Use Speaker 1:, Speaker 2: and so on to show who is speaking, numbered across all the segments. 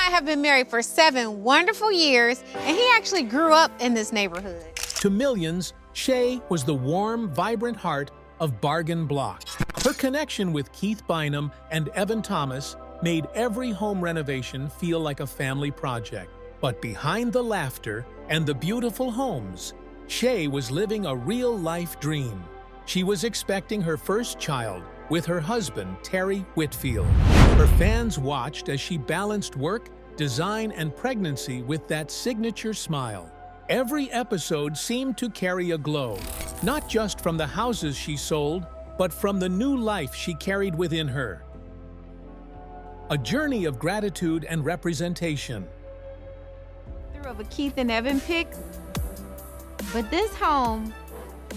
Speaker 1: have been married for 7 wonderful years, and he actually grew up in this neighborhood.
Speaker 2: To millions, Shea was the warm, vibrant heart of Bargain Block. Her connection with Keith Bynum and Evan Thomas made every home renovation feel like a family project. But behind the laughter and the beautiful homes, Shea was living a real-life dream. She was expecting her first child with her husband, Terry Whitfield. Her fans watched as she balanced work, design, and pregnancy with that signature smile. Every episode seemed to carry a glow, not just from the houses she sold, but from the new life she carried within her. A journey of gratitude and representation.
Speaker 1: Of a Keith and Evan pick, but this home,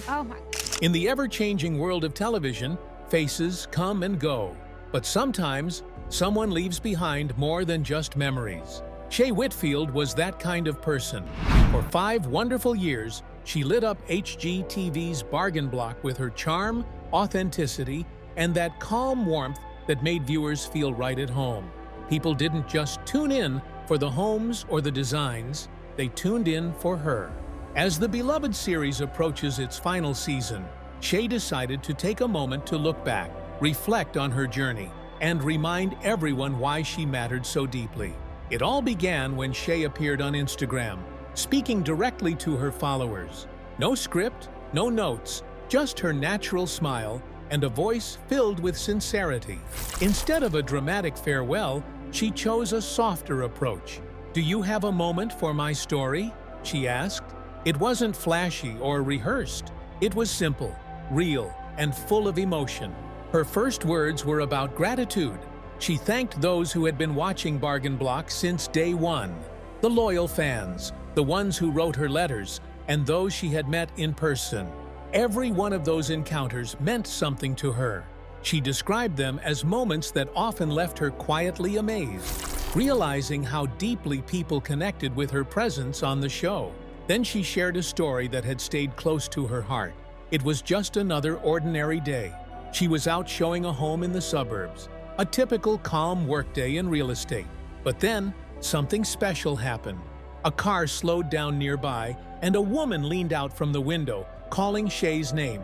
Speaker 1: oh my God.
Speaker 2: In the ever-changing world of television, faces come and go, but sometimes someone leaves behind more than just memories. Shea Whitfield was that kind of person. For 5 wonderful years, she lit up HGTV's Bargain Block with her charm, authenticity, and that calm warmth that made viewers feel right at home. People didn't just tune in for the homes or the designs, they tuned in for her. As the beloved series approaches its final season, Shea decided to take a moment to look back, reflect on her journey, and remind everyone why she mattered so deeply. It all began when Shea appeared on Instagram, speaking directly to her followers. No script, no notes, just her natural smile and a voice filled with sincerity. Instead of a dramatic farewell, she chose a softer approach. "Do you have a moment for my story?" she asked. It wasn't flashy or rehearsed. It was simple, real, and full of emotion. Her first words were about gratitude. She thanked those who had been watching Bargain Block since day one. The loyal fans, the ones who wrote her letters, and those she had met in person. Every one of those encounters meant something to her. She described them as moments that often left her quietly amazed, realizing how deeply people connected with her presence on the show. Then she shared a story that had stayed close to her heart. It was just another ordinary day. She was out showing a home in the suburbs, a typical calm workday in real estate. But then, something special happened. A car slowed down nearby, and a woman leaned out from the window, calling Shea's name.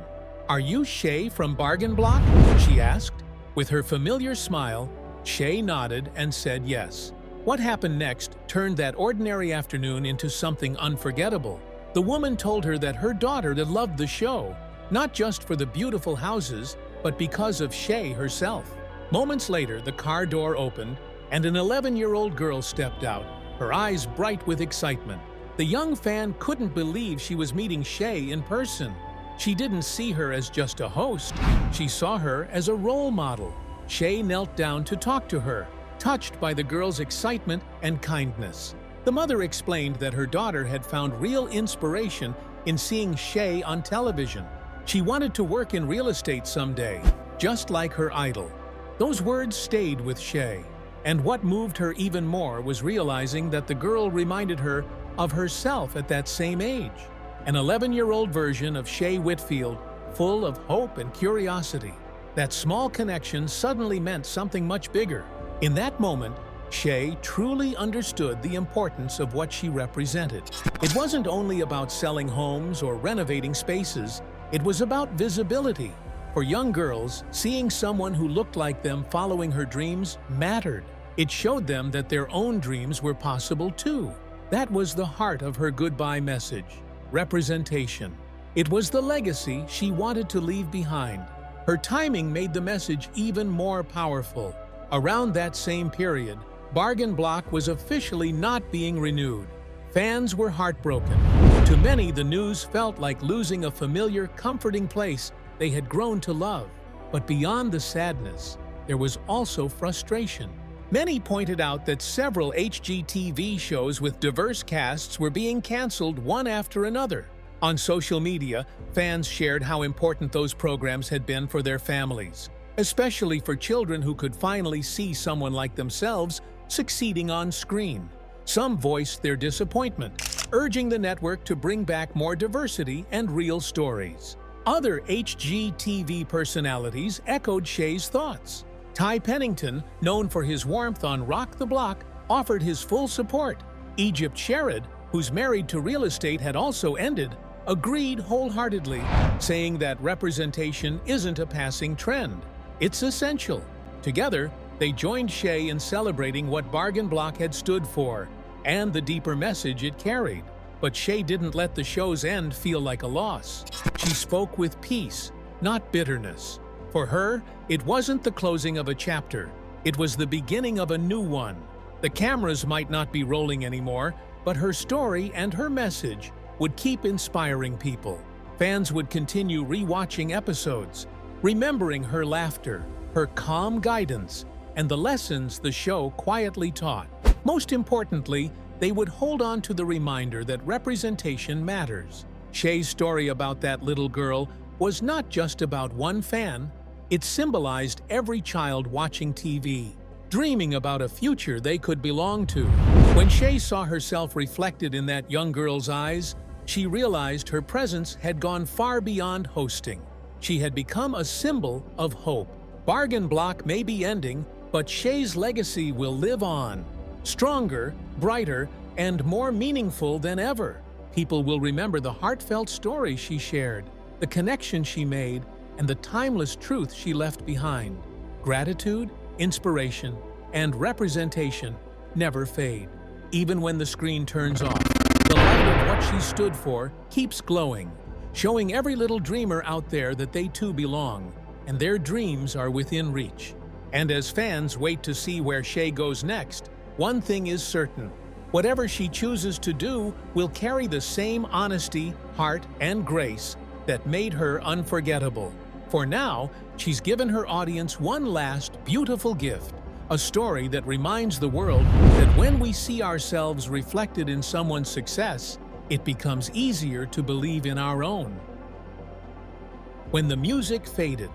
Speaker 2: "Are you Shea from Bargain Block?" she asked. With her familiar smile, Shea nodded and said yes. What happened next turned that ordinary afternoon into something unforgettable. The woman told her that her daughter had loved the show, not just for the beautiful houses, but because of Shea herself. Moments later, the car door opened, and an 11-year-old girl stepped out, her eyes bright with excitement. The young fan couldn't believe she was meeting Shea in person. She didn't see her as just a host. She saw her as a role model. Shea knelt down to talk to her, touched by the girl's excitement and kindness. The mother explained that her daughter had found real inspiration in seeing Shea on television. She wanted to work in real estate someday, just like her idol. Those words stayed with Shea. And what moved her even more was realizing that the girl reminded her of herself at that same age. An 11-year-old version of Shea Whitfield, full of hope and curiosity. That small connection suddenly meant something much bigger. In that moment, Shea truly understood the importance of what she represented. It wasn't only about selling homes or renovating spaces, it was about visibility. For young girls, seeing someone who looked like them following her dreams mattered. It showed them that their own dreams were possible too. That was the heart of her goodbye message. Representation. It was the legacy she wanted to leave behind. Her timing made the message even more powerful. Around that same period, Bargain Block was officially not being renewed. Fans were heartbroken. To many, the news felt like losing a familiar, comforting place they had grown to love. But beyond the sadness, there was also frustration. Many pointed out that several HGTV shows with diverse casts were being canceled one after another. On social media, fans shared how important those programs had been for their families, especially for children who could finally see someone like themselves succeeding on screen. Some voiced their disappointment, urging the network to bring back more diversity and real stories. Other HGTV personalities echoed Shea's thoughts. Ty Pennington, known for his warmth on Rock the Block, offered his full support. Egypt Sherrod, who's married to real estate, had also ended, agreed wholeheartedly, saying that representation isn't a passing trend. It's essential. Together, they joined Shea in celebrating what Bargain Block had stood for and the deeper message it carried. But Shea didn't let the show's end feel like a loss. She spoke with peace, not bitterness. For her, it wasn't the closing of a chapter. It was the beginning of a new one. The cameras might not be rolling anymore, but her story and her message would keep inspiring people. Fans would continue rewatching episodes, remembering her laughter, her calm guidance, and the lessons the show quietly taught. Most importantly, they would hold on to the reminder that representation matters. Shea's story about that little girl was not just about one fan. It symbolized every child watching TV, dreaming about a future they could belong to. When Shea saw herself reflected in that young girl's eyes, she realized her presence had gone far beyond hosting. She had become a symbol of hope. Bargain Block may be ending, but Shea's legacy will live on. Stronger, brighter, and more meaningful than ever. People will remember the heartfelt story she shared, the connection she made, and the timeless truth she left behind. Gratitude, inspiration, and representation never fade. Even when the screen turns off, the light of what she stood for keeps glowing, showing every little dreamer out there that they too belong, and their dreams are within reach. And as fans wait to see where Shea goes next, one thing is certain. Whatever she chooses to do will carry the same honesty, heart, and grace that made her unforgettable. For now, she's given her audience one last beautiful gift, a story that reminds the world that when we see ourselves reflected in someone's success, it becomes easier to believe in our own. When the music faded.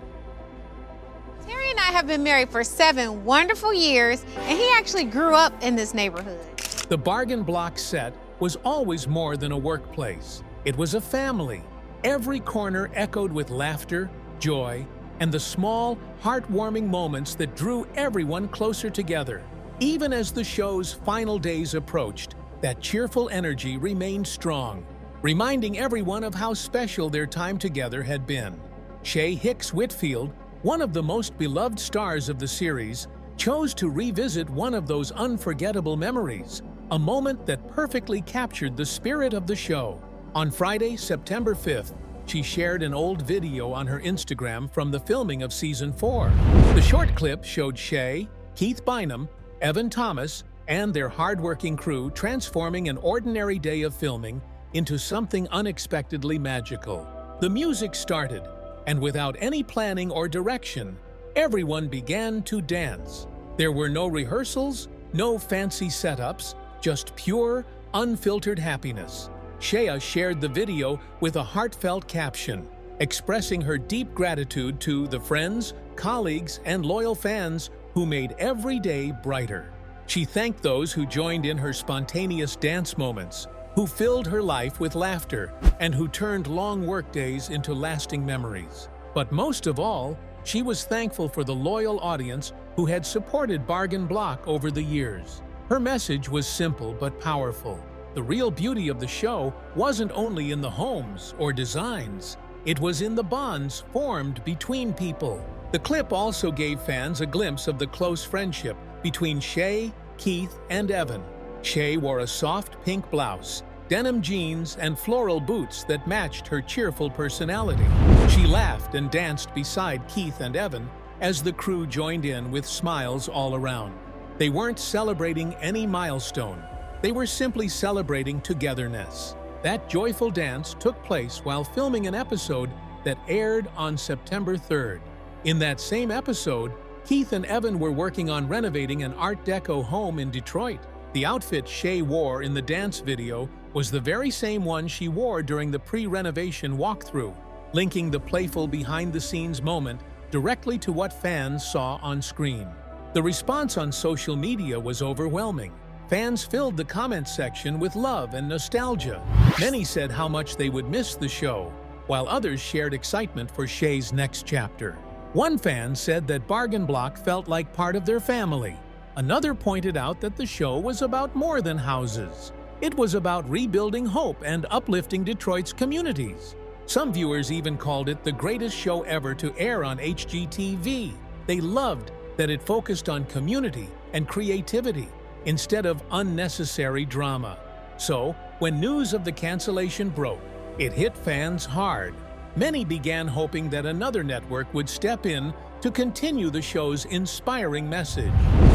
Speaker 1: Terry and I have been married for 7 wonderful years, and he actually grew up in this neighborhood.
Speaker 2: The Bargain Block set was always more than a workplace. It was a family. Every corner echoed with laughter, joy, and the small, heartwarming moments that drew everyone closer together. Even as the show's final days approached, that cheerful energy remained strong, reminding everyone of how special their time together had been. Shea Hicks Whitfield, one of the most beloved stars of the series, chose to revisit one of those unforgettable memories, a moment that perfectly captured the spirit of the show. On Friday, September 5th, she shared an old video on her Instagram from the filming of Season 4. The short clip showed Shea, Keith Bynum, Evan Thomas, and their hardworking crew transforming an ordinary day of filming into something unexpectedly magical. The music started, and without any planning or direction, everyone began to dance. There were no rehearsals, no fancy setups, just pure, unfiltered happiness. Shea shared the video with a heartfelt caption, expressing her deep gratitude to the friends, colleagues, and loyal fans who made every day brighter. She thanked those who joined in her spontaneous dance moments, who filled her life with laughter, and who turned long workdays into lasting memories. But most of all, she was thankful for the loyal audience who had supported Bargain Block over the years. Her message was simple but powerful. The real beauty of the show wasn't only in the homes or designs, it was in the bonds formed between people. The clip also gave fans a glimpse of the close friendship between Shea, Keith, and Evan. Shea wore a soft pink blouse, denim jeans, and floral boots that matched her cheerful personality. She laughed and danced beside Keith and Evan as the crew joined in with smiles all around. They weren't celebrating any milestone. They were simply celebrating togetherness. That joyful dance took place while filming an episode that aired on September 3rd. In that same episode, Keith and Evan were working on renovating an Art Deco home in Detroit. The outfit Shea wore in the dance video was the very same one she wore during the pre-renovation walkthrough, linking the playful behind-the-scenes moment directly to what fans saw on screen. The response on social media was overwhelming. Fans filled the comments section with love and nostalgia. Many said how much they would miss the show, while others shared excitement for Shea's next chapter. One fan said that Bargain Block felt like part of their family. Another pointed out that the show was about more than houses. It was about rebuilding hope and uplifting Detroit's communities. Some viewers even called it the greatest show ever to air on HGTV. They loved that it focused on community and creativity instead of unnecessary drama. So, when news of the cancellation broke, it hit fans hard. Many began hoping that another network would step in to continue the show's inspiring message.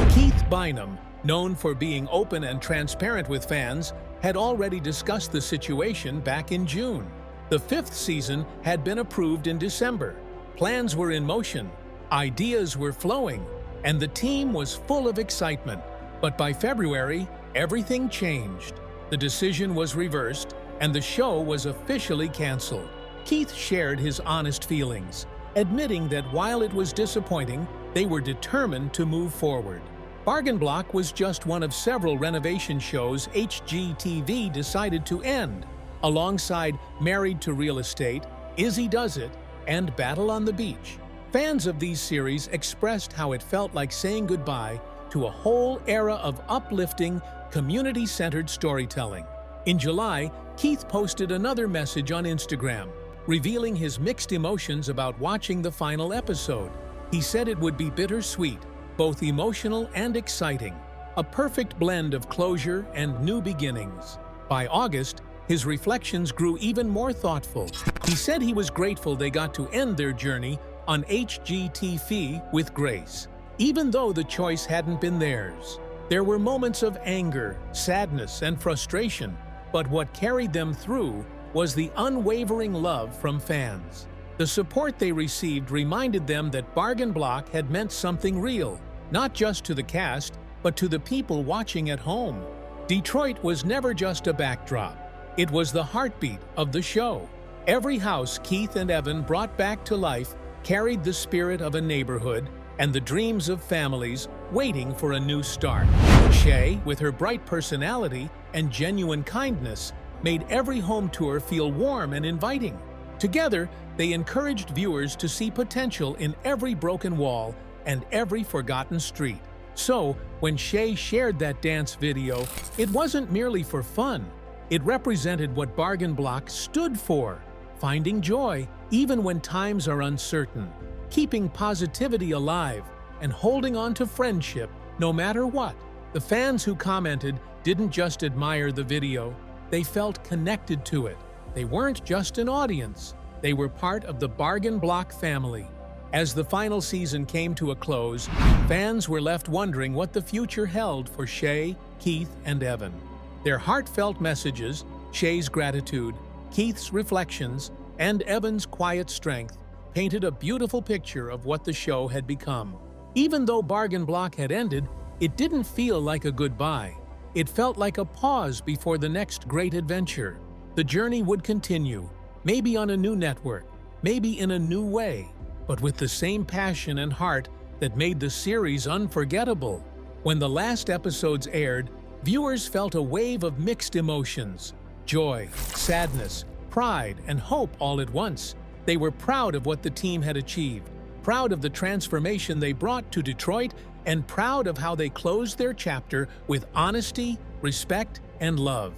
Speaker 2: Keith Bynum, known for being open and transparent with fans, had already discussed the situation back in June. The 5th season had been approved in December. Plans were in motion, ideas were flowing, and the team was full of excitement. But by February, everything changed. The decision was reversed, and the show was officially canceled. Keith shared his honest feelings, admitting that while it was disappointing, they were determined to move forward. Bargain Block was just one of several renovation shows HGTV decided to end, alongside Married to Real Estate, Izzy Does It, and Battle on the Beach. Fans of these series expressed how it felt like saying goodbye to a whole era of uplifting, community-centered storytelling. In July, Keith posted another message on Instagram, revealing his mixed emotions about watching the final episode. He said it would be bittersweet, both emotional and exciting, a perfect blend of closure and new beginnings. By August, his reflections grew even more thoughtful. He said he was grateful they got to end their journey on HGTV with grace, even though the choice hadn't been theirs. There were moments of anger, sadness, and frustration, but what carried them through was the unwavering love from fans. The support they received reminded them that Bargain Block had meant something real, not just to the cast, but to the people watching at home. Detroit was never just a backdrop. It was the heartbeat of the show. Every house Keith and Evan brought back to life carried the spirit of a neighborhood and the dreams of families waiting for a new start. Shea, with her bright personality and genuine kindness, made every home tour feel warm and inviting. Together, they encouraged viewers to see potential in every broken wall and every forgotten street. So, when Shea shared that dance video, it wasn't merely for fun. It represented what Bargain Block stood for: finding joy even when times are uncertain, keeping positivity alive, and holding on to friendship no matter what. The fans who commented didn't just admire the video, they felt connected to it. They weren't just an audience, they were part of the Bargain Block family. As the final season came to a close, fans were left wondering what the future held for Shea, Keith, and Evan. Their heartfelt messages, Shea's gratitude, Keith's reflections, and Evan's quiet strength painted a beautiful picture of what the show had become. Even though Bargain Block had ended, it didn't feel like a goodbye. It felt like a pause before the next great adventure. The journey would continue, maybe on a new network, maybe in a new way, but with the same passion and heart that made the series unforgettable. When the last episodes aired, viewers felt a wave of mixed emotions: joy, sadness, pride, and hope all at once. They were proud of what the team had achieved, proud of the transformation they brought to Detroit, and proud of how they closed their chapter with honesty, respect, and love.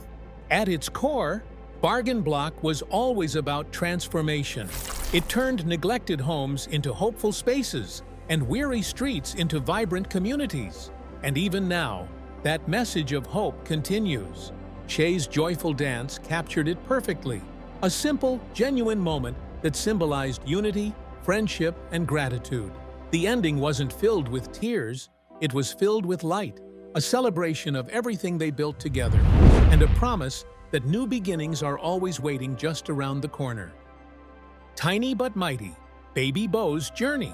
Speaker 2: At its core, Bargain Block was always about transformation. It turned neglected homes into hopeful spaces and weary streets into vibrant communities. And even now, that message of hope continues. Shea's joyful dance captured it perfectly. A simple, genuine moment that symbolized unity, friendship, and gratitude. The ending wasn't filled with tears, it was filled with light, a celebration of everything they built together, and a promise that new beginnings are always waiting just around the corner. Tiny but Mighty, Baby Bo's Journey.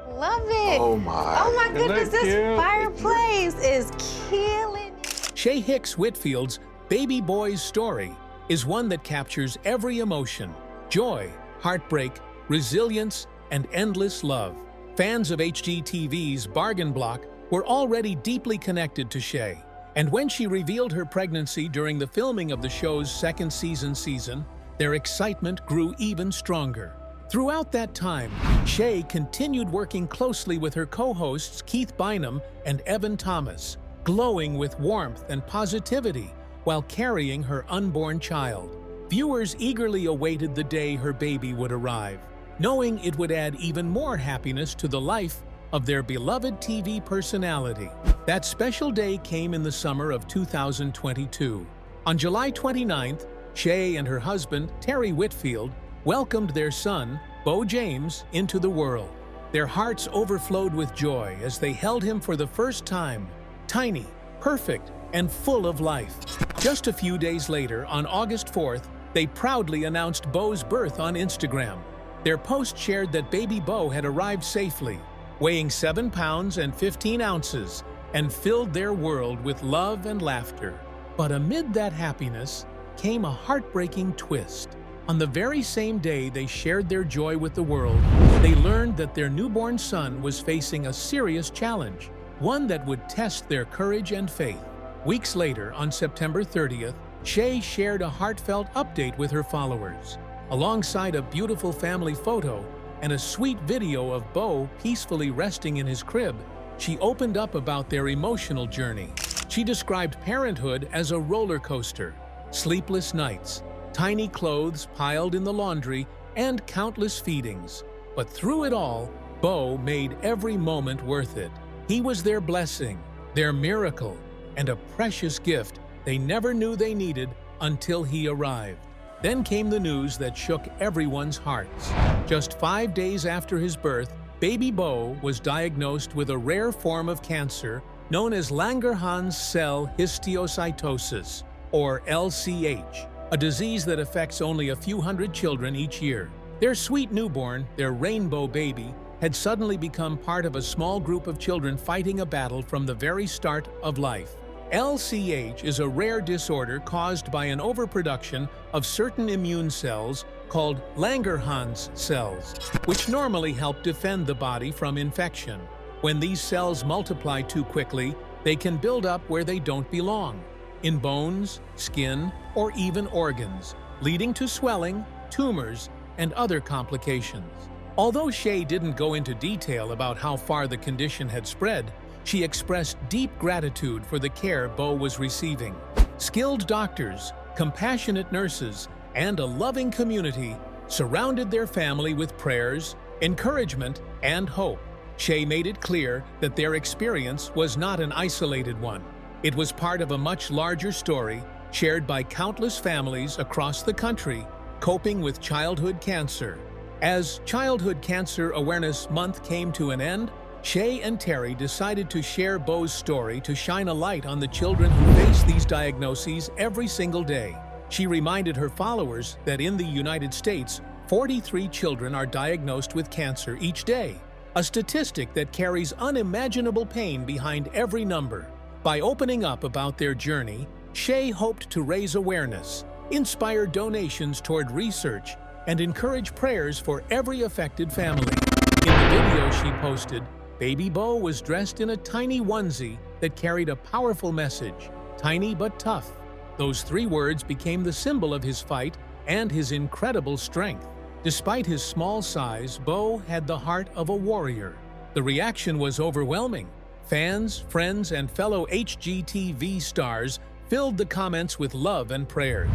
Speaker 1: Love it.
Speaker 3: Oh my
Speaker 1: goodness, this
Speaker 3: cute?
Speaker 1: fireplace is killing it.
Speaker 2: Shea Hicks Whitfield's Baby Boy's story is one that captures every emotion: joy, heartbreak, resilience, and endless love. Fans of HGTV's Bargain Block were already deeply connected to Shea, and when she revealed her pregnancy during the filming of the show's second season, their excitement grew even stronger. Throughout that time, Shea continued working closely with her co-hosts Keith Bynum and Evan Thomas, glowing with warmth and positivity while carrying her unborn child. Viewers eagerly awaited the day her baby would arrive, knowing it would add even more happiness to the life of their beloved TV personality. That special day came in the summer of 2022. On July 29th, Shea and her husband, Terry Whitfield, welcomed their son, Bo James, into the world. Their hearts overflowed with joy as they held him for the first time, tiny, perfect, and full of life. Just a few days later, on August 4th, they proudly announced Bo's birth on Instagram. Their post shared that baby Bo had arrived safely, weighing 7 pounds and 15 ounces, and filled their world with love and laughter. But amid that happiness came a heartbreaking twist. On the very same day they shared their joy with the world, they learned that their newborn son was facing a serious challenge, one that would test their courage and faith. Weeks later, on September 30th, Shea shared a heartfelt update with her followers. Alongside a beautiful family photo and a sweet video of Bo peacefully resting in his crib, she opened up about their emotional journey. She described parenthood as a roller coaster, sleepless nights, tiny clothes piled in the laundry, and countless feedings. But through it all, Bo made every moment worth it. He was their blessing, their miracle, and a precious gift they never knew they needed until he arrived. Then came the news that shook everyone's hearts. Just 5 days after his birth, baby Bo was diagnosed with a rare form of cancer known as Langerhans cell histiocytosis, or LCH, a disease that affects only a few hundred children each year. Their sweet newborn, their rainbow baby, had suddenly become part of a small group of children fighting a battle from the very start of life. LCH is a rare disorder caused by an overproduction of certain immune cells called Langerhans cells, which normally help defend the body from infection. When these cells multiply too quickly, they can build up where they don't belong, in bones, skin, or even organs, leading to swelling, tumors, and other complications. Although Shea didn't go into detail about how far the condition had spread, she expressed deep gratitude for the care Bo was receiving. Skilled doctors, compassionate nurses, and a loving community surrounded their family with prayers, encouragement, and hope. Shea made it clear that their experience was not an isolated one. It was part of a much larger story shared by countless families across the country coping with childhood cancer. As Childhood Cancer Awareness Month came to an end, Shea and Terry decided to share Bo's story to shine a light on the children who face these diagnoses every single day. She reminded her followers that in the United States, 43 children are diagnosed with cancer each day, a statistic that carries unimaginable pain behind every number. By opening up about their journey, Shea hoped to raise awareness, inspire donations toward research, and encourage prayers for every affected family. In the video she posted, baby Bo was dressed in a tiny onesie that carried a powerful message, "Tiny but tough." Those 3 words became the symbol of his fight and his incredible strength. Despite his small size, Bo had the heart of a warrior. The reaction was overwhelming. Fans, friends, and fellow HGTV stars filled the comments with love and prayers.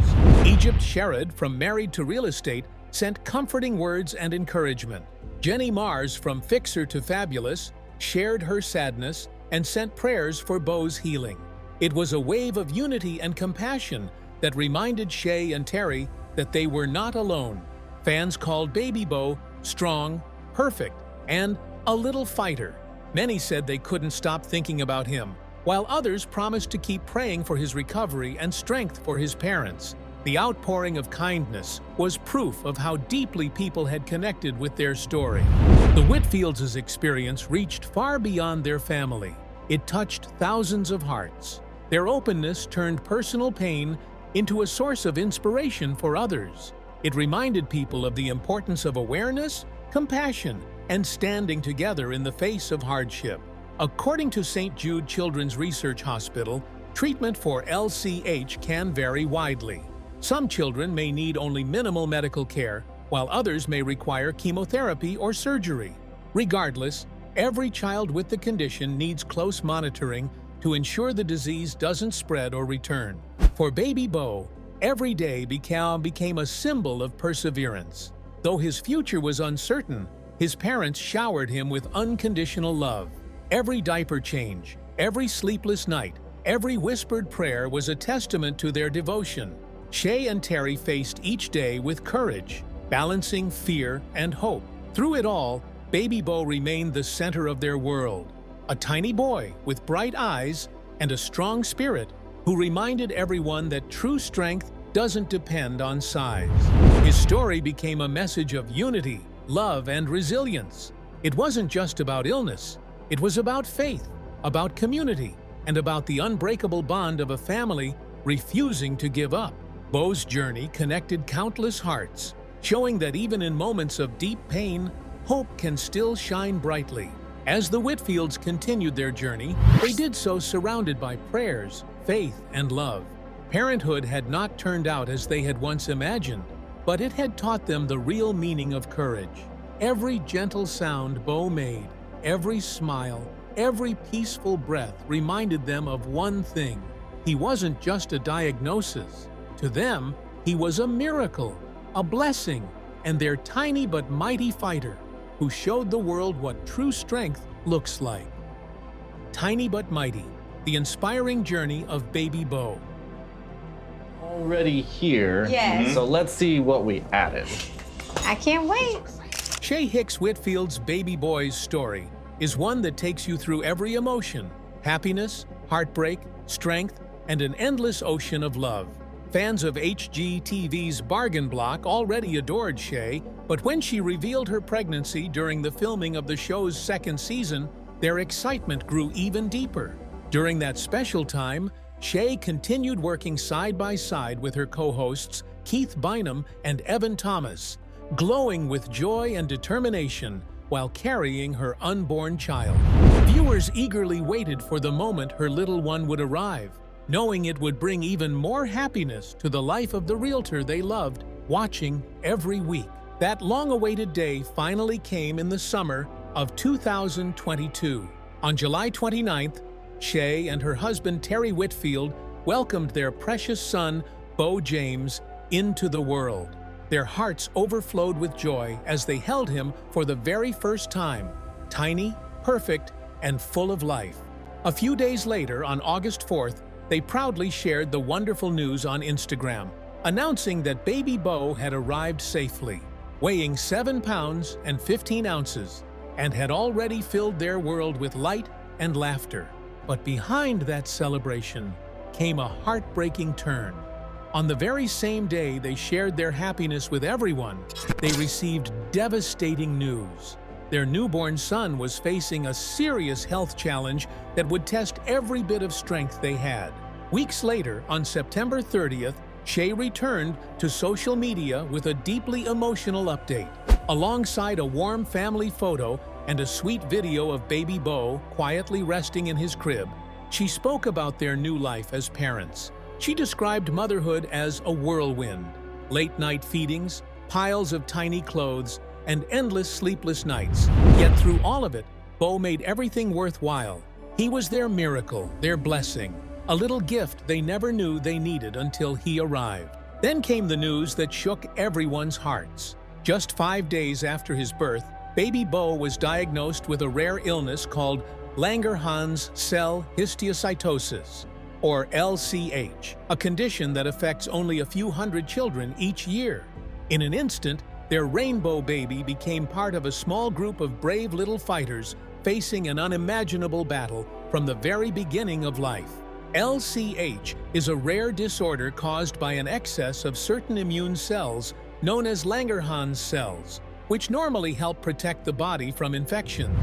Speaker 2: Egypt Sherrod from Married to Real Estate sent comforting words and encouragement. Jenny Mars from Fixer to Fabulous shared her sadness and sent prayers for Bo's healing. It was a wave of unity and compassion that reminded Shea and Terry that they were not alone. Fans called baby Bo strong, perfect, and a little fighter. Many said they couldn't stop thinking about him, while others promised to keep praying for his recovery and strength for his parents. The outpouring of kindness was proof of how deeply people had connected with their story. The Whitfields' experience reached far beyond their family. It touched thousands of hearts. Their openness turned personal pain into a source of inspiration for others. It reminded people of the importance of awareness, compassion, and standing together in the face of hardship. According to St. Jude Children's Research Hospital, treatment for LCH can vary widely. Some children may need only minimal medical care, while others may require chemotherapy or surgery. Regardless, every child with the condition needs close monitoring to ensure the disease doesn't spread or return. For baby Beau, every day became a symbol of perseverance. Though his future was uncertain, his parents showered him with unconditional love. Every diaper change, every sleepless night, every whispered prayer was a testament to their devotion. Shea and Terry faced each day with courage, balancing fear and hope. Through it all, baby Beau remained the center of their world, a tiny boy with bright eyes and a strong spirit who reminded everyone that true strength doesn't depend on size. His story became a message of unity, love, and resilience. It wasn't just about illness. It was about faith, about community, and about the unbreakable bond of a family refusing to give up. Beau's journey connected countless hearts, showing that even in moments of deep pain, hope can still shine brightly. As the Whitfields continued their journey, they did so surrounded by prayers, faith, and love. Parenthood had not turned out as they had once imagined, but it had taught them the real meaning of courage. Every gentle sound Beau made, every smile, every peaceful breath reminded them of one thing. He wasn't just a diagnosis. To them, he was a miracle, a blessing, and their tiny but mighty fighter who showed the world what true strength looks like. Tiny but mighty, the inspiring journey of baby Beau.
Speaker 3: Already here.
Speaker 1: Yes.
Speaker 3: So let's see what we added.
Speaker 1: I can't wait.
Speaker 2: Shea Hicks Whitfield's baby boy's story is one that takes you through every emotion, happiness, heartbreak, strength, and an endless ocean of love. Fans of HGTV's Bargain Block already adored Shea, but when she revealed her pregnancy during the filming of the show's second season, their excitement grew even deeper. During that special time, Shea continued working side by side with her co-hosts Keith Bynum and Evan Thomas, glowing with joy and determination while carrying her unborn child. Viewers eagerly waited for the moment her little one would arrive, knowing it would bring even more happiness to the life of the realtor they loved watching every week. That long-awaited day finally came in the summer of 2022. On July 29th, Shea and her husband Terry Whitfield welcomed their precious son, Beau James, into the world. Their hearts overflowed with joy as they held him for the very first time, tiny, perfect, and full of life. A few days later, on August 4th, they proudly shared the wonderful news on Instagram, announcing that baby Beau had arrived safely, weighing 7 pounds and 15 ounces, and had already filled their world with light and laughter. But behind that celebration came a heartbreaking turn. On the very same day they shared their happiness with everyone, they received devastating news. Their newborn son was facing a serious health challenge that would test every bit of strength they had. Weeks later, on September 30th, Shea returned to social media with a deeply emotional update. Alongside a warm family photo and a sweet video of baby Beau quietly resting in his crib, she spoke about their new life as parents. She described motherhood as a whirlwind, late-night feedings, piles of tiny clothes, and endless sleepless nights. Yet through all of it, Beau made everything worthwhile. He was their miracle, their blessing, a little gift they never knew they needed until he arrived. Then came the news that shook everyone's hearts. Just 5 days after his birth, baby Beau was diagnosed with a rare illness called Langerhans cell histiocytosis, or LCH, a condition that affects only a few hundred children each year. In an instant, their rainbow baby became part of a small group of brave little fighters facing an unimaginable battle from the very beginning of life. LCH is a rare disorder caused by an excess of certain immune cells known as Langerhans cells, which normally help protect the body from infections.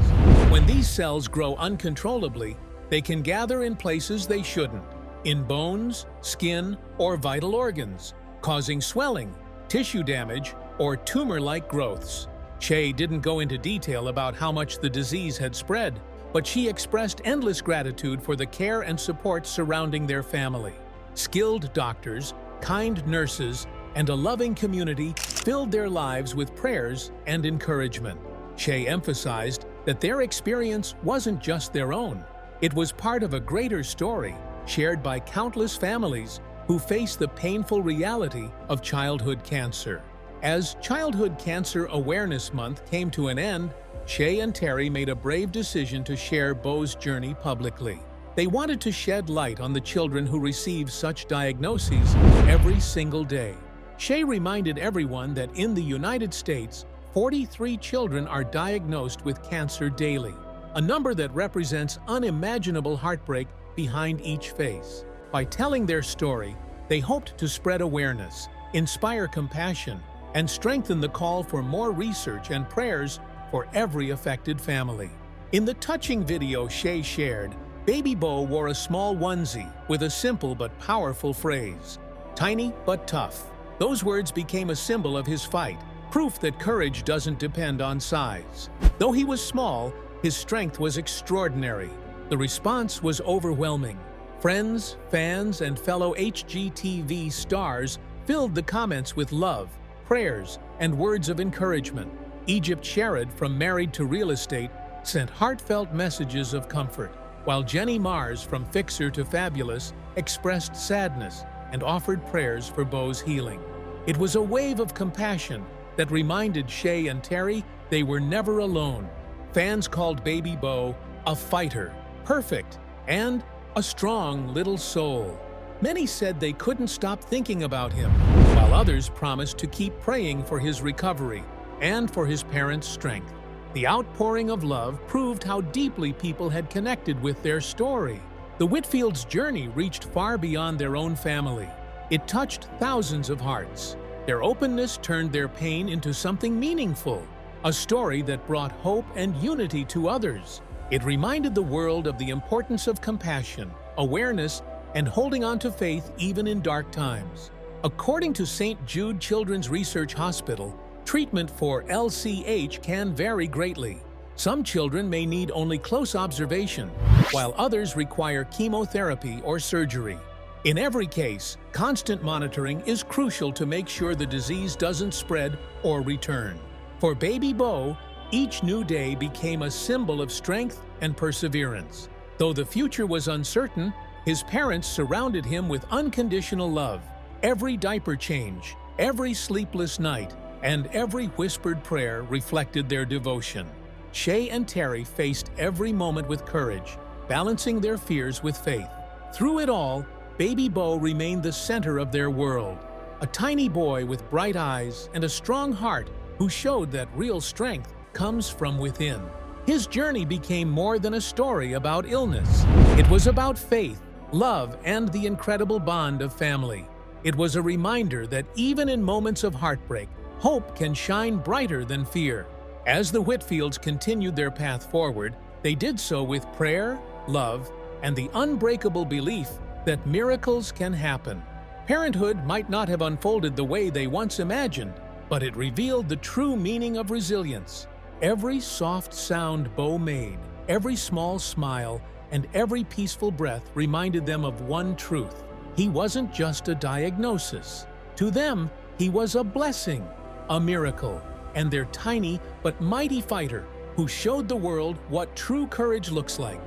Speaker 2: When these cells grow uncontrollably, they can gather in places they shouldn't, in bones, skin, or vital organs, causing swelling, tissue damage, or tumor-like growths. Shea didn't go into detail about how much the disease had spread, but she expressed endless gratitude for the care and support surrounding their family. Skilled doctors, kind nurses, and a loving community filled their lives with prayers and encouragement. Shea emphasized that their experience wasn't just their own. It was part of a greater story shared by countless families who face the painful reality of childhood cancer. As Childhood Cancer Awareness Month came to an end, Shea and Terry made a brave decision to share Beau's journey publicly. They wanted to shed light on the children who receive such diagnoses every single day. Shea reminded everyone that in the United States, 43 children are diagnosed with cancer daily, a number that represents unimaginable heartbreak behind each face. By telling their story, they hoped to spread awareness, inspire compassion, and strengthen the call for more research and prayers for every affected family. In the touching video Shea shared, baby Beau wore a small onesie with a simple but powerful phrase, "Tiny but tough." Those words became a symbol of his fight, proof that courage doesn't depend on size. Though he was small, his strength was extraordinary. The response was overwhelming. Friends, fans, and fellow HGTV stars filled the comments with love, prayers, and words of encouragement. Egypt Sherrod from Married to Real Estate sent heartfelt messages of comfort, while Jenny Mars from Fixer to Fabulous expressed sadness and offered prayers for Beau's healing. It was a wave of compassion that reminded Shea and Terry they were never alone. Fans called baby Beau a fighter, perfect, and a strong little soul. Many said they couldn't stop thinking about him, while others promised to keep praying for his recovery and for his parents' strength. The outpouring of love proved how deeply people had connected with their story. The Whitfields' journey reached far beyond their own family. It touched thousands of hearts. Their openness turned their pain into something meaningful, a story that brought hope and unity to others. It reminded the world of the importance of compassion, awareness, and holding on to faith even in dark times. According to St. Jude Children's Research Hospital, treatment for LCH can vary greatly. Some children may need only close observation, while others require chemotherapy or surgery. In every case, constant monitoring is crucial to make sure the disease doesn't spread or return. For baby Beau, each new day became a symbol of strength and perseverance. Though the future was uncertain, his parents surrounded him with unconditional love. Every diaper change, every sleepless night, and every whispered prayer reflected their devotion. Shea and Terry faced every moment with courage, balancing their fears with faith. Through it all, baby Beau remained the center of their world, a tiny boy with bright eyes and a strong heart who showed that real strength comes from within. His journey became more than a story about illness. It was about faith, love, and the incredible bond of family. It was a reminder that even in moments of heartbreak, hope can shine brighter than fear. As the Whitfields continued their path forward, they did so with prayer, love, and the unbreakable belief that miracles can happen. Parenthood might not have unfolded the way they once imagined, but it revealed the true meaning of resilience. Every soft sound Beau made, every small smile, and every peaceful breath reminded them of one truth. He wasn't just a diagnosis. To them, he was a blessing, a miracle, and their tiny but mighty fighter who showed the world what true courage looks like.